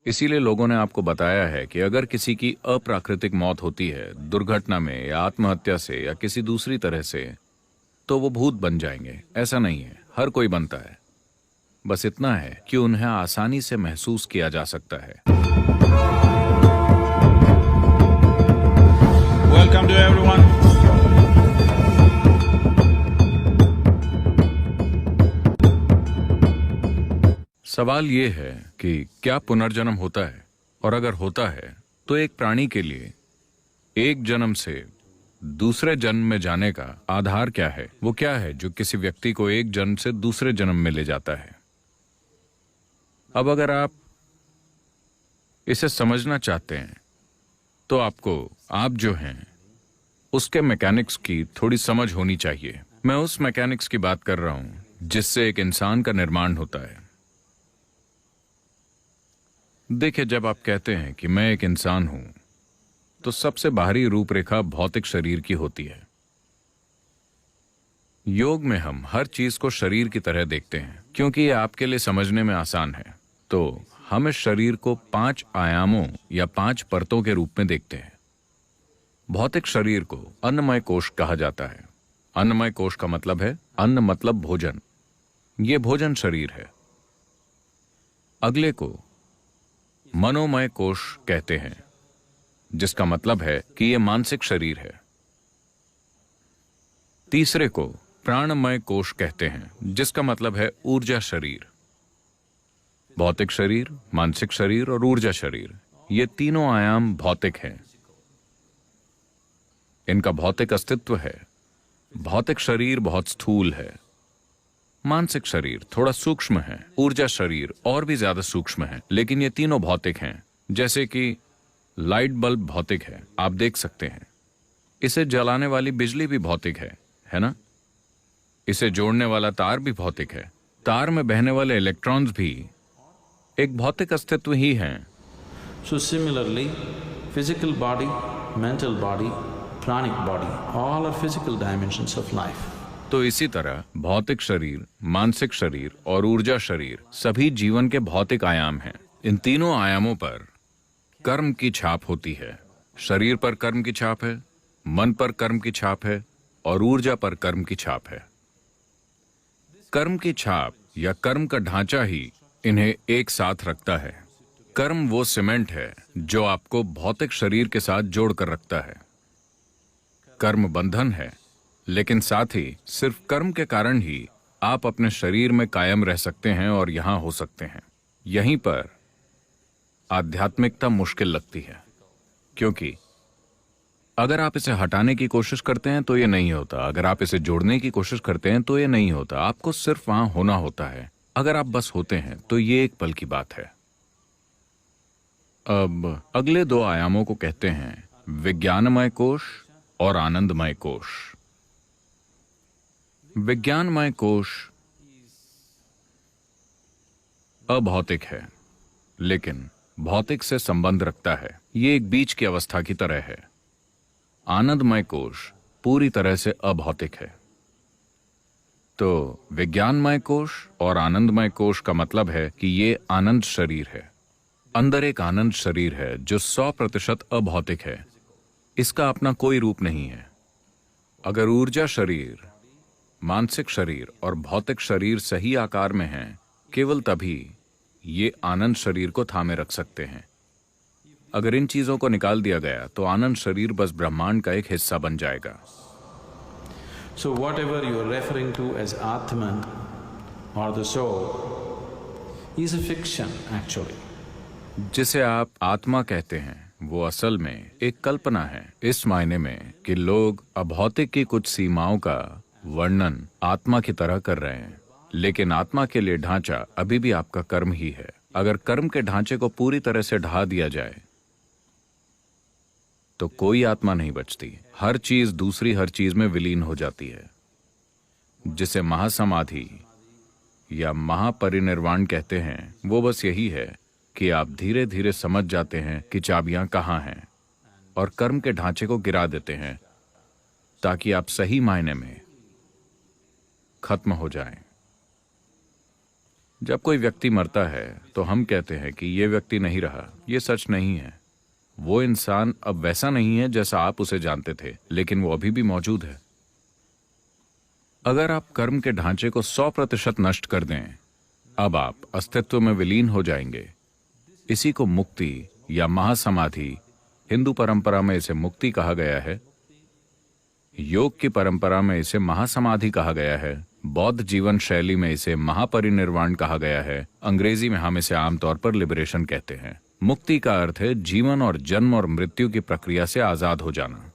इसीलिए लोगों ने आपको बताया है कि अगर किसी की अप्राकृतिक मौत होती है, दुर्घटना में या आत्महत्या से या किसी दूसरी तरह से, तो वो भूत बन जाएंगे। ऐसा नहीं है, हर कोई बनता है। बस इतना है कि उन्हें आसानी से महसूस किया जा सकता है। Welcome to everyone. सवाल ये है कि क्या पुनर्जन्म होता है, और अगर होता है तो एक प्राणी के लिए एक जन्म से दूसरे जन्म में जाने का आधार क्या है? वो क्या है जो किसी व्यक्ति को एक जन्म से दूसरे जन्म में ले जाता है? अब अगर आप इसे समझना चाहते हैं तो आपको आप जो हैं उसके मैकेनिक्स की थोड़ी समझ होनी चाहिए। मैं उस मैकेनिक्स की बात कर रहा हूं जिससे एक इंसान का निर्माण होता है। देखिए, जब आप कहते हैं कि मैं एक इंसान हूं तो सबसे बाहरी रूपरेखा भौतिक शरीर की होती है। योग में हम हर चीज को शरीर की तरह देखते हैं क्योंकि ये आपके लिए समझने में आसान है। तो हम इस शरीर को 5 आयामों या 5 परतों के रूप में देखते हैं। भौतिक शरीर को अन्नमय कोश कहा जाता है। अन्नमय कोश का मतलब है अन्न मतलब भोजन। यह भोजन शरीर है। अगले को मनोमय कोश कहते हैं, जिसका मतलब है कि यह मानसिक शरीर है। तीसरे को प्राणमय कोश कहते हैं, जिसका मतलब है ऊर्जा शरीर। भौतिक शरीर, मानसिक शरीर और ऊर्जा शरीर, ये तीनों आयाम भौतिक हैं। इनका भौतिक अस्तित्व है। भौतिक शरीर बहुत स्थूल है, मानसिक शरीर थोड़ा सूक्ष्म है, ऊर्जा शरीर और भी ज्यादा सूक्ष्म है। लेकिन ये तीनों भौतिक हैं। जैसे कि लाइट बल्ब भौतिक है, आप देख सकते हैं। इसे जलाने वाली बिजली भी भौतिक है ना? इसे जोड़ने वाला तार भी भौतिक है। तार में बहने वाले इलेक्ट्रॉन्स भी एक भौतिक अस्तित्व ही हैं। So similarly, physical body, mental body, pranic body, all are physical dimensions of life. तो इसी तरह भौतिक शरीर, मानसिक शरीर और ऊर्जा शरीर सभी जीवन के भौतिक आयाम हैं। इन तीनों आयामों पर कर्म की छाप होती है। शरीर पर कर्म की छाप है, मन पर कर्म की छाप है और ऊर्जा पर कर्म की छाप है। कर्म की छाप या कर्म का ढांचा ही इन्हें एक साथ रखता है। कर्म वो सीमेंट है जो आपको भौतिक शरीर के साथ जोड़कर रखता है। कर्म बंधन है, लेकिन साथ ही सिर्फ कर्म के कारण ही आप अपने शरीर में कायम रह सकते हैं और यहां हो सकते हैं। यहीं पर आध्यात्मिकता मुश्किल लगती है, क्योंकि अगर आप इसे हटाने की कोशिश करते हैं तो ये नहीं होता। अगर आप इसे जोड़ने की कोशिश करते हैं तो ये नहीं होता। आपको सिर्फ वहां होना होता है। अगर आप बस होते हैं तो ये एक पल की बात है। अब अगले 2 आयामों को कहते हैं विज्ञानमय कोश और आनंदमय कोश। विज्ञानमय कोश अभौतिक है, लेकिन भौतिक से संबंध रखता है। ये एक बीच की अवस्था की तरह है। आनंदमय कोश पूरी तरह से अभौतिक है। तो विज्ञानमय कोश और आनंदमय कोश का मतलब है कि ये आनंद शरीर है। अंदर एक आनंद शरीर है जो 100% अभौतिक है। इसका अपना कोई रूप नहीं है। अगर ऊर्जा शरीर, मानसिक शरीर और भौतिक शरीर सही आकार में हैं, केवल तभी ये आनंद शरीर को थामे रख सकते हैं। अगर इन चीजों को निकाल दिया गया तो आनंद शरीर बस ब्रह्मांड का एक हिस्सा बन जाएगा। So whatever you are referring to as Atman or the soul is a fiction actually. जिसे आप आत्मा कहते हैं वो असल में एक कल्पना है, इस मायने में कि लोग अभौतिक की कुछ सीमाओं का वर्णन आत्मा की तरह कर रहे हैं। लेकिन आत्मा के लिए ढांचा अभी भी आपका कर्म ही है। अगर कर्म के ढांचे को पूरी तरह से ढा दिया जाए तो कोई आत्मा नहीं बचती। हर चीज दूसरी हर चीज में विलीन हो जाती है, जिसे महासमाधि या महापरिनिर्वाण कहते हैं। वो बस यही है कि आप धीरे धीरे समझ जाते हैं कि चाबियां कहां हैं और कर्म के ढांचे को गिरा देते हैं ताकि आप सही मायने में खत्म हो जाएं। जब कोई व्यक्ति मरता है तो हम कहते हैं कि ये व्यक्ति नहीं रहा। ये सच नहीं है। वो इंसान अब वैसा नहीं है जैसा आप उसे जानते थे, लेकिन वो अभी भी मौजूद है। अगर आप कर्म के ढांचे को 100% नष्ट कर दें, अब आप अस्तित्व में विलीन हो जाएंगे। इसी को मुक्ति या महासमाधि, हिंदू परंपरा में इसे मुक्ति कहा गया है, योग की परंपरा में इसे महासमाधि कहा गया है, बौद्ध जीवन शैली में इसे महापरिनिर्वाण कहा गया है, अंग्रेजी में हम इसे आमतौर पर लिबरेशन कहते हैं। मुक्ति का अर्थ है जीवन और जन्म और मृत्यु की प्रक्रिया से आजाद हो जाना।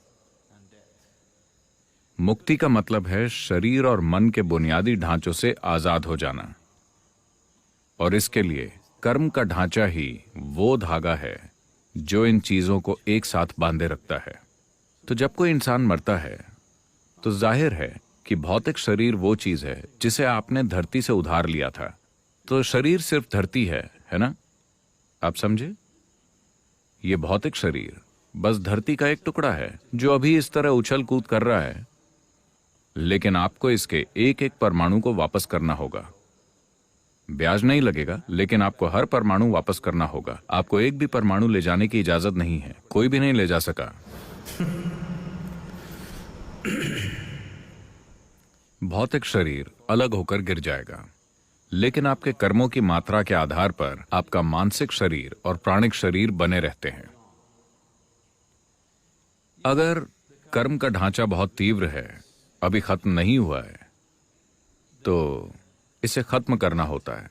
मुक्ति का मतलब है शरीर और मन के बुनियादी ढांचों से आजाद हो जाना, और इसके लिए कर्म का ढांचा ही वो धागा है जो इन चीजों को एक साथ बांधे रखता है। तो जब कोई इंसान मरता है तो जाहिर है कि भौतिक शरीर वो चीज है जिसे आपने धरती से उधार लिया था। तो शरीर सिर्फ धरती है ना? आप समझे? ये भौतिक शरीर बस धरती का एक टुकड़ा है जो अभी इस तरह उछल कूद कर रहा है, लेकिन आपको इसके एक एक परमाणु को वापस करना होगा। ब्याज नहीं लगेगा, लेकिन आपको हर परमाणु वापस करना होगा। आपको एक भी परमाणु ले जाने की इजाजत नहीं है। कोई भी नहीं ले जा सका। भौतिक शरीर अलग होकर गिर जाएगा, लेकिन आपके कर्मों की मात्रा के आधार पर आपका मानसिक शरीर और प्राणिक शरीर बने रहते हैं। अगर कर्म का ढांचा बहुत तीव्र है, अभी खत्म नहीं हुआ है, तो इसे खत्म करना होता है।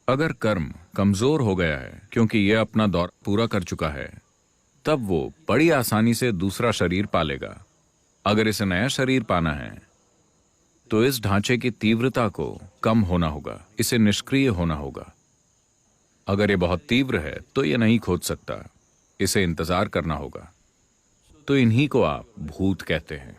अगर कर्म कमजोर हो गया है क्योंकि यह अपना दौर पूरा कर चुका है, तब वो बड़ी आसानी से दूसरा शरीर पालेगा। अगर इसे नया शरीर पाना है तो इस ढांचे की तीव्रता को कम होना होगा, इसे निष्क्रिय होना होगा। अगर ये बहुत तीव्र है तो ये नहीं खोज सकता, इसे इंतजार करना होगा। तो इन्हीं को आप भूत कहते हैं।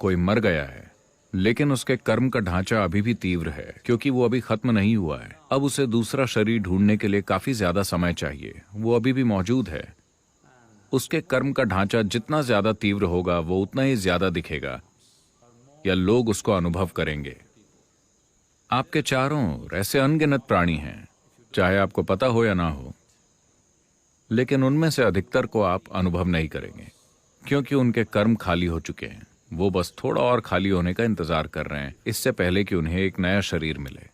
कोई मर गया है, लेकिन उसके कर्म का ढांचा अभी भी तीव्र है क्योंकि वो अभी खत्म नहीं हुआ है। अब उसे दूसरा शरीर ढूंढने के लिए काफी ज्यादा समय चाहिए। वो अभी भी मौजूद है। उसके कर्म का ढांचा जितना ज्यादा तीव्र होगा, वो उतना ही ज्यादा दिखेगा या लोग उसको अनुभव करेंगे। आपके चारों ओर ऐसे अनगिनत प्राणी हैं, चाहे आपको पता हो या ना हो, लेकिन उनमें से अधिकतर को आप अनुभव नहीं करेंगे क्योंकि उनके कर्म खाली हो चुके हैं। वो बस थोड़ा और खाली होने का इंतजार कर रहे हैं, इससे पहले कि उन्हें एक नया शरीर मिले।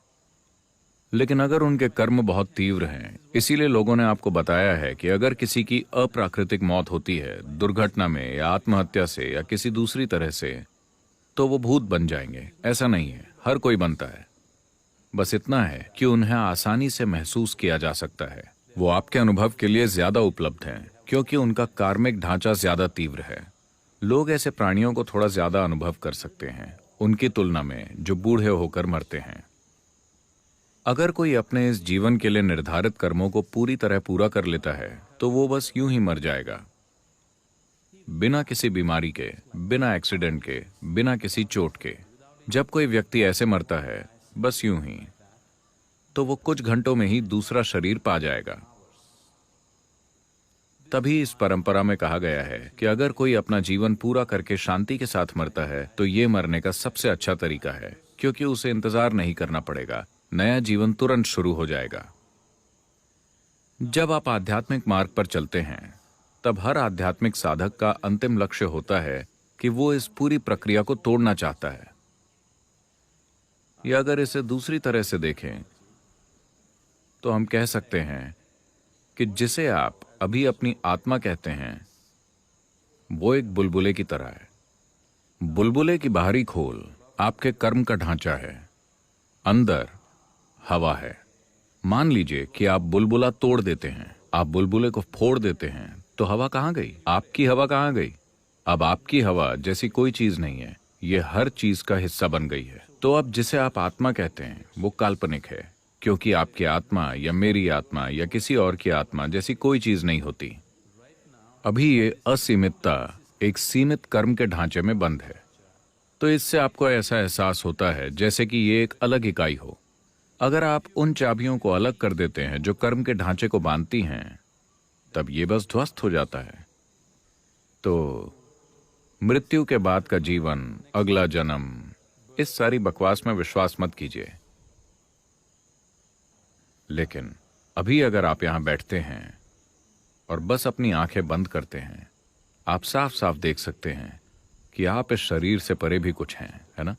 लेकिन अगर उनके कर्म बहुत तीव्र हैं, इसीलिए लोगों ने आपको बताया है कि अगर किसी की अप्राकृतिक मौत होती है, दुर्घटना में या आत्महत्या से या किसी दूसरी तरह से, तो वो भूत बन जाएंगे। ऐसा नहीं है, हर कोई बनता है। बस इतना है कि उन्हें आसानी से महसूस किया जा सकता है। वो आपके अनुभव के लिए ज्यादा उपलब्ध हैं क्योंकि उनका कार्मिक ढांचा ज्यादा तीव्र है। लोग ऐसे प्राणियों को थोड़ा ज्यादा अनुभव कर सकते हैं उनकी तुलना में जो बूढ़े होकर मरते हैं। अगर कोई अपने इस जीवन के लिए निर्धारित कर्मों को पूरी तरह पूरा कर लेता है तो वो बस यूं ही मर जाएगा, बिना किसी बीमारी के, बिना एक्सीडेंट के, बिना किसी चोट के। जब कोई व्यक्ति ऐसे मरता है बस यूं ही, तो वो कुछ घंटों में ही दूसरा शरीर पा जाएगा। तभी इस परंपरा में कहा गया है कि अगर कोई अपना जीवन पूरा करके शांति के साथ मरता है तो ये मरने का सबसे अच्छा तरीका है, क्योंकि उसे इंतजार नहीं करना पड़ेगा। नया जीवन तुरंत शुरू हो जाएगा। जब आप आध्यात्मिक मार्ग पर चलते हैं, तब हर आध्यात्मिक साधक का अंतिम लक्ष्य होता है कि वो इस पूरी प्रक्रिया को तोड़ना चाहता है। या अगर इसे दूसरी तरह से देखें तो हम कह सकते हैं कि जिसे आप अभी अपनी आत्मा कहते हैं, वो एक बुलबुले की तरह है। बुलबुले की बाहरी खोल आपके कर्म का ढांचा है, अंदर हवा है। मान लीजिए कि आप बुलबुला तोड़ देते हैं, आप बुलबुले को फोड़ देते हैं, तो हवा कहां गई? आपकी हवा कहां गई? अब आपकी हवा जैसी कोई चीज नहीं है, ये हर चीज का हिस्सा बन गई है। तो अब जिसे आप आत्मा कहते हैं वो काल्पनिक है, क्योंकि आपकी आत्मा या मेरी आत्मा या किसी और की आत्मा जैसी कोई चीज नहीं होती। अभी ये असीमितता एक सीमित कर्म के ढांचे में बंद है। तो इससे आपको ऐसा एहसास होता है जैसे कि ये एक अलग इकाई हो। अगर आप उन चाबियों को अलग कर देते हैं जो कर्म के ढांचे को बांधती हैं, तब ये बस ध्वस्त हो जाता है। तो मृत्यु के बाद का जीवन, अगला जन्म, इस सारी बकवास में विश्वास मत कीजिए। लेकिन अभी अगर आप यहां बैठते हैं और बस अपनी आंखें बंद करते हैं, आप साफ साफ देख सकते हैं कि आप इस शरीर से परे भी कुछ हैं, है ना?